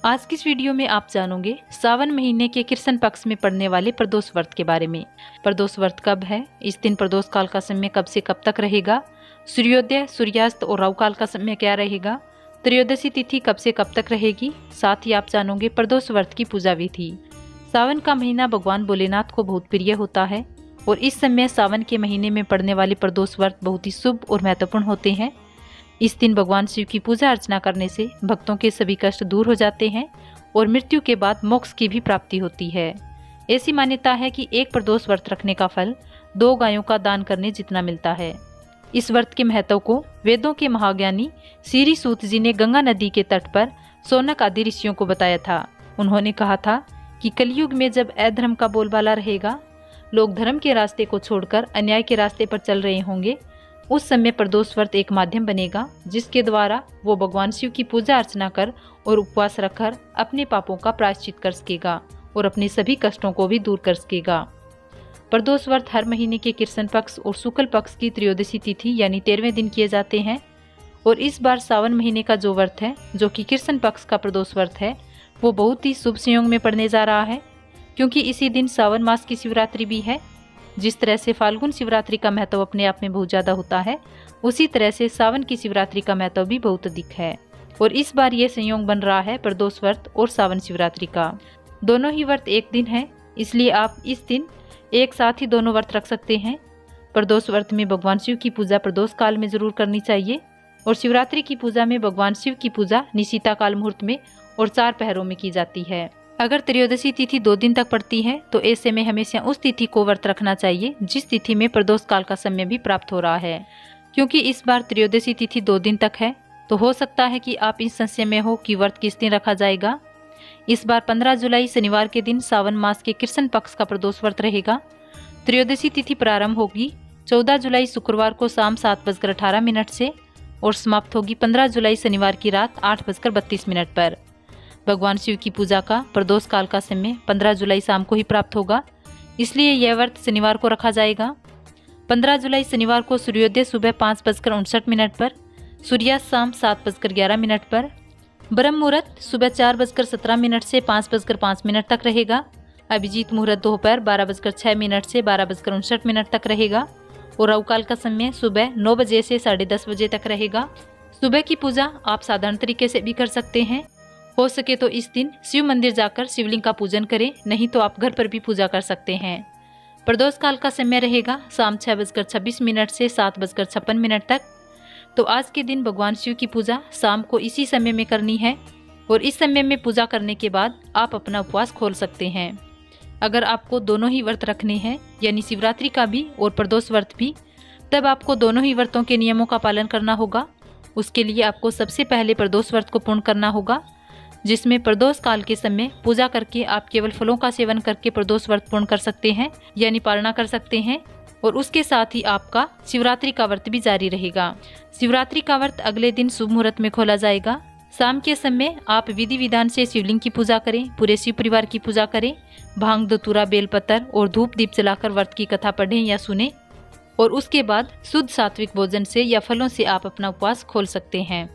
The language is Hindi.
आज की इस वीडियो में आप जानोगे सावन महीने के कृष्ण पक्ष में पड़ने वाले प्रदोष व्रत के बारे में। प्रदोष व्रत कब है, इस दिन प्रदोष काल का समय कब से कब तक रहेगा, सूर्योदय, सूर्यास्त और राहु काल का समय क्या रहेगा, त्रयोदशी तिथि कब से कब तक रहेगी। साथ ही आप जानोगे प्रदोष व्रत की पूजा विधि। सावन का महीना भगवान भोलेनाथ को बहुत प्रिय होता है और इस समय सावन के महीने में पड़ने वाले प्रदोष व्रत बहुत ही शुभ और महत्वपूर्ण होते हैं। इस दिन भगवान शिव की पूजा अर्चना करने से भक्तों के सभी कष्ट दूर हो जाते हैं और मृत्यु के बाद मोक्ष की भी प्राप्ति होती है। ऐसी मान्यता है कि एक प्रदोष व्रत रखने का फल 2 गायों का दान करने जितना मिलता है। इस व्रत के महत्व को वेदों के महाज्ञानी श्री सूत जी ने गंगा नदी के तट पर शौनक आदि ऋषियों को बताया था। उन्होंने कहा था कि कलयुग में जब अधर्म का बोलबाला रहेगा, लोग धर्म के रास्ते को छोड़कर अन्याय के रास्ते पर चल रहे होंगे, उस समय प्रदोष व्रत एक माध्यम बनेगा जिसके द्वारा वो भगवान शिव की पूजा अर्चना कर और उपवास रखकर अपने पापों का प्रायश्चित कर सकेगा और अपने सभी कष्टों को भी दूर कर सकेगा। प्रदोष व्रत हर महीने के कृष्ण पक्ष और शुक्ल पक्ष की त्रयोदशी तिथि यानी 13वें दिन किए जाते हैं और इस बार सावन महीने का जो व्रत है, जो कि कृष्ण पक्ष का प्रदोष व्रत है, वो बहुत ही शुभ संयोग में पड़ने जा रहा है, क्योंकि इसी दिन सावन मास की शिवरात्रि भी है। जिस तरह से फाल्गुन शिवरात्रि का महत्व अपने आप में बहुत ज़्यादा होता है, उसी तरह से सावन की शिवरात्रि का महत्व भी बहुत अधिक है और इस बार ये संयोग बन रहा है प्रदोष व्रत और सावन शिवरात्रि का। दोनों ही व्रत एक दिन है, इसलिए आप इस दिन एक साथ ही दोनों व्रत रख सकते हैं। प्रदोष व्रत में भगवान शिव की पूजा प्रदोष काल में जरूर करनी चाहिए और शिवरात्रि की पूजा में भगवान शिव की पूजा निशीता काल मुहूर्त में और 4 पहरों में की जाती है। अगर त्रयोदशी तिथि 2 दिन तक पड़ती है तो ऐसे में हमेशा उस तिथि को व्रत रखना चाहिए जिस तिथि में प्रदोष काल का समय भी प्राप्त हो रहा है। क्योंकि इस बार त्रयोदशी तिथि 2 दिन तक है तो हो सकता है कि आप इस संशय में हो कि व्रत किस दिन रखा जाएगा। इस बार 15 जुलाई शनिवार के दिन सावन मास के कृष्ण पक्ष का प्रदोष व्रत रहेगा। त्रयोदशी तिथि प्रारंभ होगी 14 जुलाई शुक्रवार को शाम 7:18 से और समाप्त होगी 15 जुलाई शनिवार की रात 8:32 पर। भगवान शिव की पूजा का प्रदोष काल का समय 15 जुलाई शाम को ही प्राप्त होगा, इसलिए यह व्रत शनिवार को रखा जाएगा। 15 जुलाई शनिवार को सूर्योदय सुबह 5:59 पर, सूर्यास्त शाम 7:11 पर, ब्रह्म मुहूर्त सुबह 4:17 से 5:05 तक रहेगा। अभिजीत मुहूर्त दोपहर 12:06 से 12:59 तक रहेगा और राहु काल का समय सुबह 9 बजे से 10:30 बजे तक रहेगा। सुबह की पूजा आप साधारण तरीके से भी कर सकते हैं। हो सके तो इस दिन शिव मंदिर जाकर शिवलिंग का पूजन करें, नहीं तो आप घर पर भी पूजा कर सकते हैं। प्रदोष काल का समय रहेगा शाम 6:26 से 7:56 तक। तो आज के दिन भगवान शिव की पूजा शाम को इसी समय में करनी है और इस समय में पूजा करने के बाद आप अपना उपवास खोल सकते हैं। अगर आपको दोनों ही व्रत रखने हैं यानी शिवरात्रि का भी और प्रदोष व्रत भी, तब आपको दोनों ही व्रतों के नियमों का पालन करना होगा। उसके लिए आपको सबसे पहले प्रदोष व्रत को पूर्ण करना होगा, जिसमें प्रदोष काल के समय पूजा करके आप केवल फलों का सेवन करके प्रदोष व्रत पूर्ण कर सकते हैं यानी पालना कर सकते हैं और उसके साथ ही आपका शिवरात्रि का व्रत भी जारी रहेगा। शिवरात्रि का व्रत अगले दिन शुभ मुहूर्त में खोला जाएगा। शाम के समय आप विधि विधान से शिवलिंग की पूजा करें, पूरे शिव परिवार की पूजा करें, भांग धतूरा बेलपत्र और धूप दीप जलाकर व्रत की कथा पढ़ें या सुने और उसके बाद शुद्ध सात्विक भोजन से या फलों से आप अपना उपवास खोल सकते हैं।